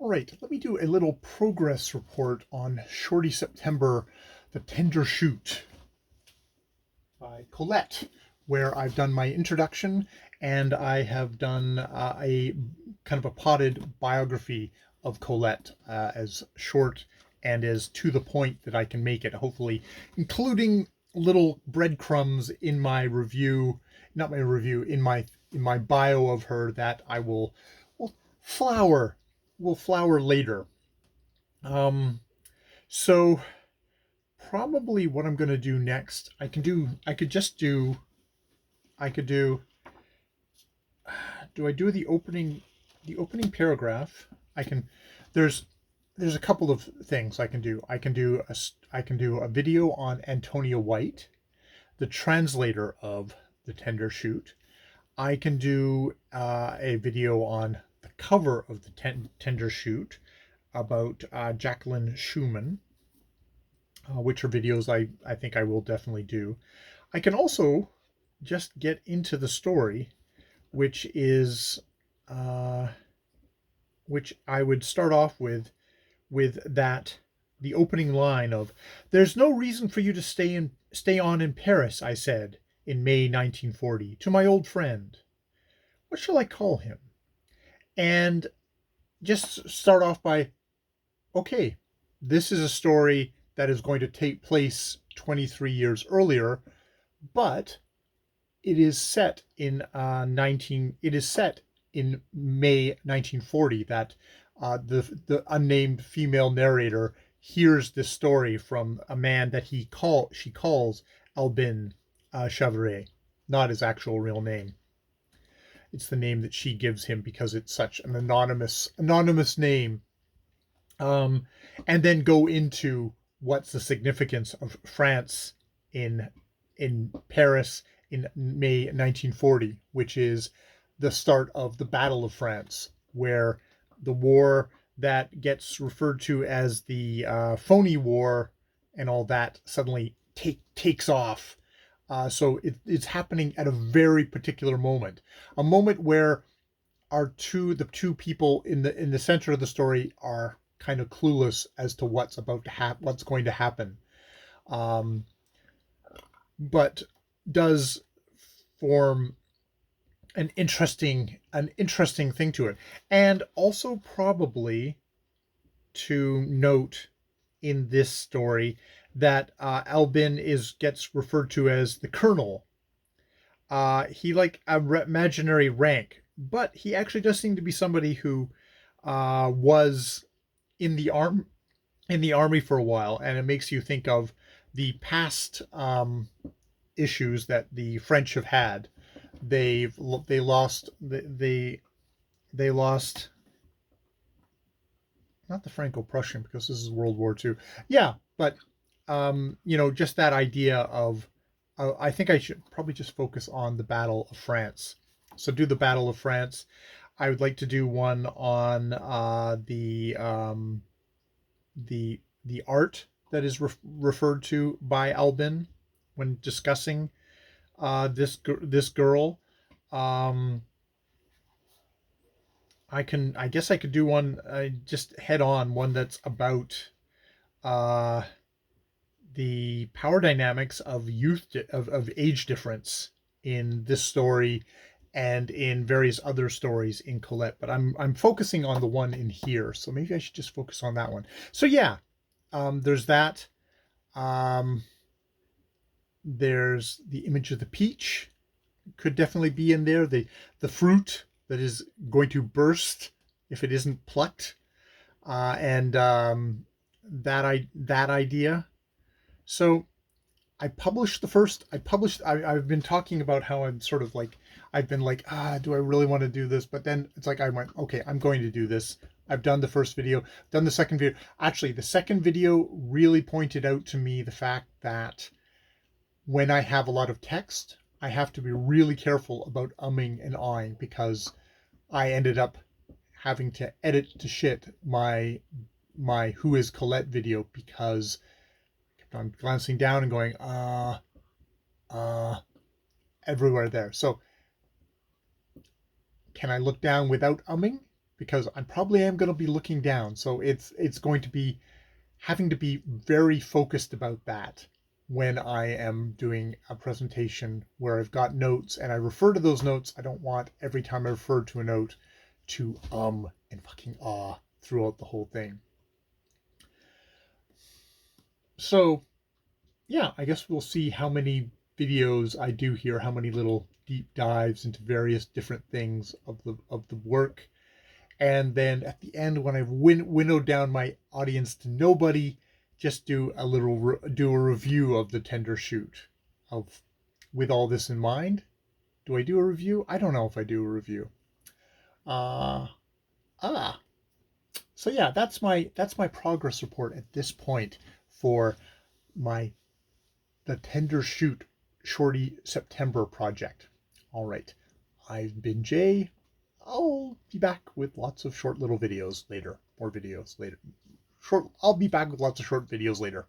All right, let me do a little progress report on Shorty Sptmbr, the Tndr shoot by Colette, where I've done my introduction and I have done a kind of a potted biography of Colette, as short and as to the point that I can make it, hopefully, including little breadcrumbs in my review, not my review, in my bio of her that I will flower will flower later. So probably what I'm going to do next, I could do, do I do the opening paragraph? I can, there's, there's a couple of things I can do. I can do a video on Antonia White, the translator of the Tndr shoot. I can do a video on the cover of the Tndr shoot about Jacqueline Schumann, which are videos I think I will definitely do. I can also just get into the story, which is which I would start off with that the opening line of "There's no reason for you to stay on in Paris," I said in May 1940 to my old friend. What shall I call him? And just start off by, okay, this is a story that is going to take place 23 years earlier, but it is set in May 1940 that the unnamed female narrator hears this story from a man that she calls Albin Chaveret, not his actual real name. It's the name that she gives him because it's such an anonymous name. And then go into what's the significance of France in Paris in May 1940, which is the start of the Battle of France, where the war that gets referred to as the phony war and all that suddenly takes off. So it's happening at a very particular moment, a moment where the two people in the center of the story are kind of clueless as to what's going to happen, but does form an interesting thing to it. And also probably to note in this story that Albin gets referred to as the Colonel. He like a imaginary rank, but he actually does seem to be somebody who was in the army for a while, and it makes you think of the past issues that the French have had. They lost not the Franco-Prussian, because this is World War II. Yeah, but just that idea of I think I should probably just focus on the Battle of France. So do the Battle of France. I would like to do one on the art that is referred to by Albin when discussing this girl. I guess I could do one just head on, one that's about the power dynamics of of age difference in this story and in various other stories in Colette, but I'm focusing on the one in here, so maybe I should just focus on that one. So yeah, there's that. There's the image of the peach, could definitely be in there. The fruit that is going to burst if it isn't plucked, and that idea. So I've been talking about how I'm sort of like, I've been like, do I really want to do this? But then it's like, I went, okay, I'm going to do this. I've done the first video, done the second video. Actually, the second video really pointed out to me the fact that when I have a lot of text, I have to be really careful about umming and ahhing, because I ended up having to edit to shit my Who is Colette video, because I'm glancing down and going, everywhere there. So can I look down without umming? because I probably am going to be looking down. So it's going to be having to be very focused about that when I am doing a presentation where I've got notes and I refer to those notes. I don't want every time I refer to a note to and fucking throughout the whole thing. So yeah, I guess we'll see how many videos I do here, how many little deep dives into various different things of the work. And then at the end, when I've winnowed down my audience to nobody, just do a review of the Tndr shoot. Of with all this in mind, do I do a review? I don't know if I do a review. So yeah, that's my progress report at this point for the Tndr shoot shorty Sptmbr project. All right, I've been Jay. I'll be back with lots of short little videos later. More videos later. I'll be back with lots of short videos later.